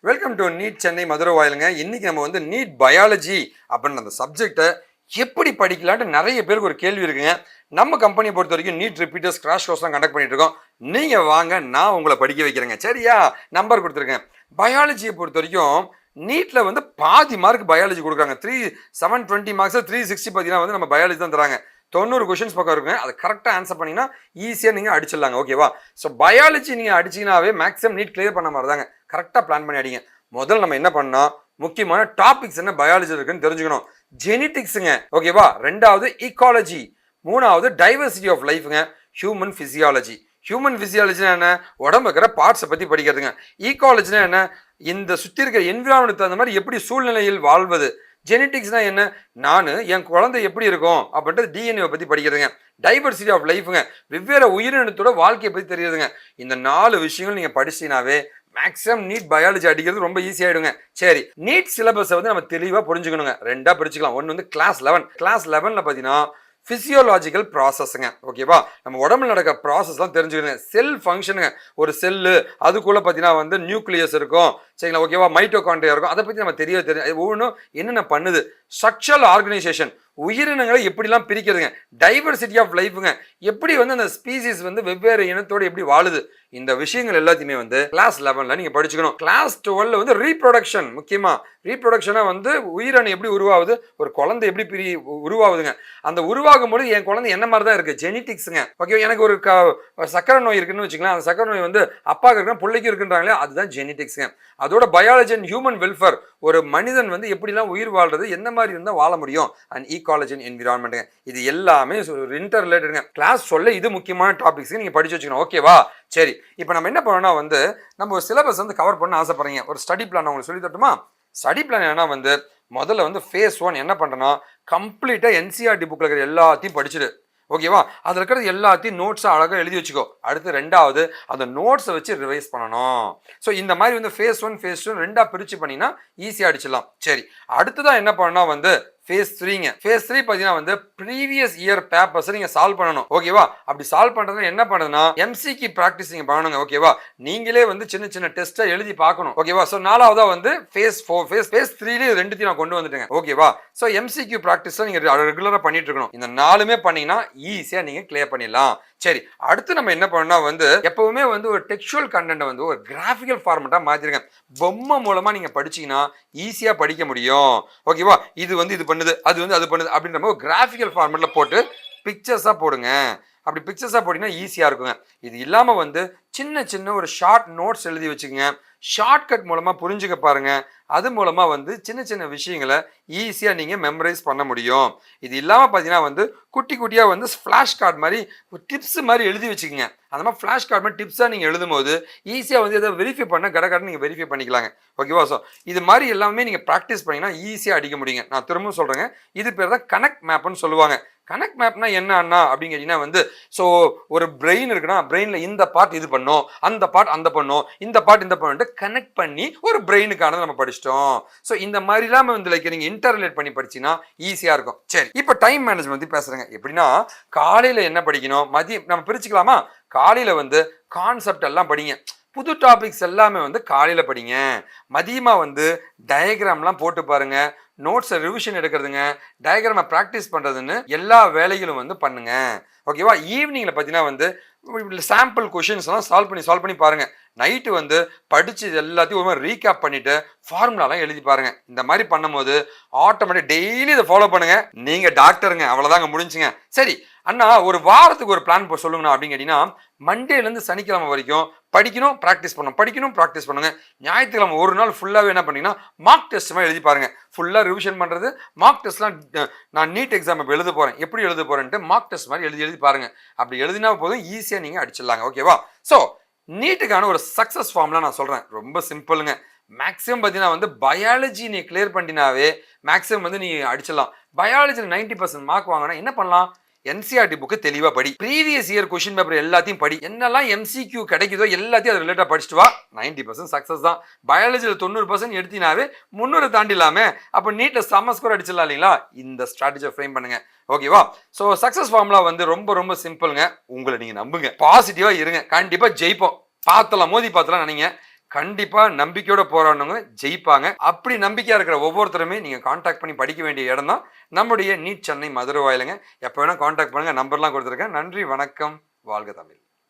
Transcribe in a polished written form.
Welcome to NEET Chennai Madurai வாயிலுங்க. இன்னைக்கு நம்ம வந்து நீட் பயாலஜி அப்படின்ற அந்த சப்ஜெக்டை எப்படி படிக்கலான்ட்டு நிறைய பேருக்கு ஒரு கேள்வி இருக்குங்க. நம்ம கம்பெனியை பொறுத்த வரைக்கும் நீட் ரிப்பீட்டர்ஸ் கிராஷ் கோர்ஸ்லாம் கண்டக்ட் பண்ணிட்டு இருக்கோம். நீங்க வாங்க, நான் உங்களை படிக்க வைக்கிறேங்க. சரியா? நம்பர் கொடுத்துருக்கேன். பயாலஜியை பொறுத்த வரைக்கும் நீட்ல வந்து பாதி மார்க் பயாலஜி கொடுக்குறாங்க. 720 மார்க்ஸ் 360 பார்த்தீங்கன்னா வந்து நம்ம பயாலஜி தான் தராங்க. 90 கொஸ்டின்ஸ் பக்கம் இருக்குங்க. அதை கரெக்டாக ஆன்சர் பண்ணிங்கன்னா ஈஸியாக நீங்கள் அடிச்சிடலாங்க. ஓகேவா? ஸோ பயாலஜி நீங்கள் அடிச்சிங்கனாவே மேக்ஸிமம் நீட் கிளியர் பண்ண மாதிரி தாங்க. கரெக்டாக பிளான் பண்ணி அடிங்க. முதல்ல நம்ம என்ன பண்ணோம், முக்கியமான டாபிக்ஸ் என்ன பயாலஜி இருக்குன்னு தெரிஞ்சுக்கணும். ஜெனிட்டிக்ஸுங்க, ஓகேவா? ரெண்டாவது ஈக்காலஜி, மூணாவது டைவர்சிட்டி ஆஃப் லைஃப்ங்க, ஹியூமன் பிசியாலஜி. ஹியூமன் பிசியாலஜினா என்ன? உடம்பு இருக்கிற பார்ட்ஸை பற்றி படிக்கிறதுங்க. ஈக்காலஜினா என்ன? இந்த சுற்றி இருக்கிற என்விரான்மெண்ட் தகுந்த மாதிரி எப்படி சூழ்நிலையில் வாழ்வது. ஜெனட்டிக்ஸ்னா என்ன? நான் என் குழந்தை எப்படி இருக்கும் அப்படின்றது டிஎன்ஏ பற்றி படிக்கிறதுங்க. டைவர்சிட்டி ஆஃப் லைஃபுங்க, வெவ்வேறு உயிரினத்தோட வாழ்க்கையை பற்றி தெரியுதுங்க. இந்த 4 விஷயங்கள் நீங்கள் படிச்சினாவே மேக்ஸிமம் நீட் பயாலஜி அடிக்கிறது ரொம்ப ஈஸியாகிடுங்க. சரி, நீட் சிலபஸை வந்து நம்ம தெளிவாக புரிஞ்சுக்கணுங்க. 2ஆக பிரிச்சுக்கலாம். ஒன்று வந்து கிளாஸ் 11. கிளாஸ் 11ல் பார்த்தீங்கன்னா ஃபிசியோலாஜிக்கல் ப்ராசஸ்ங்க. ஓகேவா? நம்ம உடம்புல நடக்கிற ப்ராசஸ்லாம் தெரிஞ்சுக்கணுங்க. செல் ஃபங்க்ஷனுங்க. ஒரு செல்லு அதுக்குள்ளே பார்த்தீங்கன்னா வந்து நியூக்ளியஸ் இருக்கும். சரிங்களா? ஓகேவா? மைட்டோகாண்ட்ரியா இருக்கும். அதை பற்றி நம்ம தெரியும். ஒவ்வொன்றும் என்னென்ன பண்ணுது. ஸ்ட்ரக்சரல் ஆர்கனைசேஷன், உயிரினங்களை எப்படிலாம் பிரிக்கிறதுங்க. டைவர்சிட்டி ஆஃப் லைஃபுங்க, எப்படி வந்து அந்த ஸ்பீசிஸ் வந்து வெவ்வேறு இனத்தோடு எப்படி வாழுது. இந்த விஷயங்கள் எல்லாத்தையுமே வந்து கிளாஸ் 11ல் நீங்கள் படிச்சுக்கணும். கிளாஸ் 12ல் வந்து ரீப்ரொடக்ஷன். முக்கியமாக ரீப்ரொடக்ஷனாக வந்து உயிரணு எப்படி உருவாகுது, ஒரு குழந்தை எப்படி உருவாகுதுங்க. அந்த உருவாகும் பொழுது என் குழந்தை என்ன மாதிரி தான் இருக்குது, ஜெனிட்டிக்ஸுங்க. ஓகே, எனக்கு ஒரு சக்கரை நோய் இருக்குன்னு வச்சுக்கலாம். அந்த சக்கரை நோய் வந்து அப்பாவுக்கு இருக்குன்னா பிள்ளைக்கு இருக்குன்றாங்களே, அதுதான் ஜெனிட்டிக்ஸுங்க. அதோட பயாலஜி அண்ட் ஹியூமன் வெல்ஃபேர், ஒரு மனிதன் வந்து எப்படிலாம் உயிர் வாழ்றது, எந்த மாதிரி இருந்தால் வாழ முடியும், அண்ட் ஈகாலஜி அண்ட் என்விரான்மெண்ட்டுங்க. இது எல்லாமே இன்டர் ரிலேட்டடுங்க. கிளாஸ் சொல்ல இது முக்கியமான டாபிக்ஸ் நீங்கள் படிச்சு வச்சுக்கணும். ஓகேவா? சரி, இப்போ நம்ம என்ன பண்ணோம்னா வந்து நம்ம ஒரு சிலபஸ் வந்து கவர் பண்ண ஆசைப்படுறீங்க. ஒரு ஸ்டடி பிளான் உங்களுக்கு சொல்லி தட்டுமா? ஸ்டடி பிளான் என்னன்னா வந்து முதல்ல வந்து ஃபேஸ் 1 என்ன பண்ணுறேன்னா, கம்ப்ளீட்டாக என்சிஆர்டி புக்கில் இருக்கிற எல்லாத்தையும் படிச்சுடு. ஓகேவா? அதில் இருக்கிறது எல்லாத்தையும் நோட்ஸை அழகாக எழுதி வச்சுக்கோ. அடுத்து 2வது அந்த நோட்ஸை வச்சு ரிவைஸ் பண்ணணும். ஸோ இந்த மாதிரி வந்து ஃபேஸ் 1 ஃபேஸ் 2 2ஆக பிரித்து பண்ணிங்கன்னா ஈஸியாக அடிச்சிடலாம். சரி, அடுத்ததான் என்ன பண்ணணும்னா வந்து ஃபேஸ் 3ங்க. ஃபேஸ் 3 பார்த்தீங்கன்னா வந்து ப்ரீவியஸ் இயர் பேப்பர்ஸ் நீங்கள் சால்வ் பண்ணணும். ஓகேவா? அப்படி சால்வ் பண்ணுறதுனா என்ன பண்ணுறதுன்னா எம்சிக்கு ப்ராக்டிஸ் நீங்கள் பண்ணணுங்க. ஓகேவா? நீங்களே வந்து சின்ன சின்ன டெஸ்ட்டை எழுதி பார்க்கணும். ஓகேவா? ஸோ 4வதா வந்து ஃபேஸ் 4 ஃபேஸ் 3லேயே 2த்தையும் நான் கொண்டு வந்துட்டேங்க. ஓகேவா? ஸோ எம்சிக்யூ ப்ராக்டிஸை நீங்கள் ரெகுலராக பண்ணிட்டு இருக்கணும். இந்த 4மே பண்ணீங்கன்னா ஈஸியாக நீங்கள் கிளியர் பண்ணிடலாம். சரி, அடுத்து நம்ம என்ன பண்ணோம்னா வந்து எப்பவுமே வந்து ஒரு டெக்ஸ்டுவல் கண்டென்ட்டை வந்து ஒரு கிராஃபிக்கல் ஃபார்மெட்டாக மாற்றிருங்க. பொம்மை மூலமாக நீங்கள் படிச்சீங்கன்னா ஈஸியாக படிக்க முடியும். ஓகேவா? இது வந்து இது பண்ணுது, அது வந்து அது பண்ணுது அப்படின்ற மாதிரி கிராஃபிக்கல் ஃபார்மெட்டில் போட்டு பிக்சர்ஸாக போடுங்க. அப்படி பிக்சர்ஸாக போட்டிங்கன்னா ஈஸியாக இருக்குங்க. இது இல்லாமல் வந்து சின்ன சின்ன ஒரு ஷார்ட் நோட்ஸ் எழுதி வச்சுக்கோங்க. ஷார்ட்கட் மூலமாக புரிஞ்சுக்க பாருங்க. அது மூலமாக வந்து சின்ன சின்ன விஷயங்களை ஈஸியாக நீங்கள் மெமரைஸ் பண்ண முடியும். இது இல்லாமல் பார்த்தீங்கன்னா வந்து குட்டி குட்டியாக வந்து ஃப்ளாஷ் கார்டு மாதிரி டிப்ஸ் மாதிரி எழுதி வச்சுக்கோங்க. அந்த மாதிரி ஃப்ளாஷ் கார்டு மாதிரி டிப்ஸாக நீங்கள் எழுதும் போது ஈஸியாக வந்து எதை வெரிஃபை பண்ண கடை நீங்கள் வெரிஃபை பண்ணிக்கலாங்க. ஓகேவா? ஸோ இது மாதிரி எல்லாமே நீங்கள் ப்ராக்டிஸ் பண்ணிங்கன்னா ஈஸியாக அடிக்க முடியுங்க. நான் திரும்பவும் சொல்கிறேங்க, இது பேர் தான் கனெக்ட் மேப்னு சொல்லுவாங்க. கனெக்ட் மேப்னா என்ன அண்ணா அப்படின்னு கேட்டிங்கன்னா வந்து ஸோ ஒரு பிரெயின் இருக்குன்னா பிரெயினில் இந்த பார்ட் இது பண்ணும், அந்த பார்ட் அந்த பண்ணும், இந்த பார்ட் இந்த பண்ணிட்டு கனெக்ட் பண்ணி ஒரு பிரெயினுக்கானது நம்ம படிச்சிட்டோம். ஸோ இந்த மாதிரிலாம் வந்து லைக் நீங்கள் இன்டர்ரிலேட் பண்ணி படிச்சிங்கன்னா ஈஸியாக இருக்கும். சரி, இப்போ டைம் மேனேஜ்மெண்ட் பற்றி பேசுகிறேங்க. எப்படின்னா காலையில் என்ன படிக்கணும், மதியம் நம்ம பிரிச்சுக்கலாமா? காலையில் வந்து கான்செப்ட் எல்லாம் படிங்க. புது டாபிக்ஸ் எல்லாமே வந்து காலையில் படிங்க. மதியமாக வந்து டயக்ராம்லாம் போட்டு பாருங்க. நோட்ஸை ரிவிஷன் எடுக்கிறதுங்க, டயக்ராமை ப்ராக்டிஸ் பண்ணுறதுன்னு எல்லா வேலைகளும் வந்து பண்ணுங்க. ஓகேவா? ஈவினிங்கில் பார்த்தீங்கன்னா வந்து சாம்பிள் கொஷின்ஸ்லாம் சால்வ் பண்ணி பாருங்கள். நைட்டு வந்து படித்து எல்லாத்தையும் ஒரு மாதிரி ரீகேப் பண்ணிவிட்டு ஃபார்முலாலாம் எழுதி பாருங்கள். இந்த மாதிரி பண்ணும்போது ஆட்டோமேட்டிக் டெய்லி இதை ஃபாலோ பண்ணுங்கள். நீங்கள் டாக்டருங்க, அவ்வளோதாங்க, முடிஞ்சுங்க. சரி அண்ணா, ஒரு வாரத்துக்கு ஒரு பிளான் சொல்லுங்கண்ணா அப்படின்னு கேட்டிங்கன்னா மண்டேலேருந்து சனிக்கிழமை வரைக்கும் படிக்கணும், ப்ராக்டிஸ் பண்ணுங்க. ஞாயிற்றுக்கிழமை ஒரு நாள் ஃபுல்லாகவே என்ன பண்ணிங்கன்னா மார்க் டெஸ்ட் மாதிரி எழுதி பாருங்கள். ஃபுல்லாக ரிவிஷன் பண்ணுறது. மார்க் டெஸ்ட்லாம் நான் நீட் எக்ஸாம் இப்போ எழுத போகிறேன், எப்படி எழுத போகிறேன்ட்டு மார்க் டெஸ்ட் மாதிரி எழுதி பாருங்கள். அப்படி எழுதினா போதும், ஈஸியாக நீங்கள் அடிச்சிடலாங்க. ஓகேவா? ஸோ நீட்டுக்கான ஒரு சக்ஸஸ் ஃபார்ம்லாம் நான் சொல்கிறேன். ரொம்ப சிம்பிளுங்க. மேக்ஸிமம் பார்த்தீங்கன்னா வந்து பயாலஜி நீ கிளியர் பண்ணினாவே மேக்ஸிமம் வந்து நீ அடிச்சிடலாம். பயாலஜியில் 90% மார்க் வாங்கினா என்ன பண்ணலாம்? என்சிஆர்டி புக்கு தெளிவாக படி. ப்ரீவியஸ் இயர் கொஸ்டின் பேப்பர் எல்லாத்தையும் படி. என்னெல்லாம் எம்சிக்யூ கிடைக்குதோ எல்லாத்தையும் அது ரிலேட்டாக படிச்சுட்டு வா. 90% சக்ஸஸ் தான். பயாலஜியில் 90% எடுத்தினாவே 300 தாண்டிலாமே. அப்போ நீட்டில் செம்ம ஸ்கோர் அடிச்சிடலாம் இல்லைங்களா? இந்த ஸ்ட்ராட்டஜியை ஃப்ரேம் பண்ணுங்க. ஓகேவா? ஸோ சக்ஸஸ் ஃபார்முலா வந்து ரொம்ப சிம்பிளுங்க. உங்களை நீங்கள் நம்புங்க, பாசிட்டிவாக இருங்க, கண்டிப்பாக ஜெயிப்போம். மோதி பார்த்தலாம் நினைங்க. கண்டிப்பா நம்பிக்கையோட போராடினவங்க ஜெயிப்பாங்க. அப்படி நம்பிக்கையா இருக்கிற ஒவ்வொருத்தருமே நீங்க கான்டாக்ட் பண்ணி படிக்க வேண்டிய இடம் தான் நம்முடைய நீட் சென்னை மதுரை வாயிலுங்க. எப்ப வேணா கான்டாக்ட் பண்ணுங்க. நம்பர்லாம் கொடுத்துருக்கேன். நன்றி, வணக்கம், வாழ்க தமிழ்.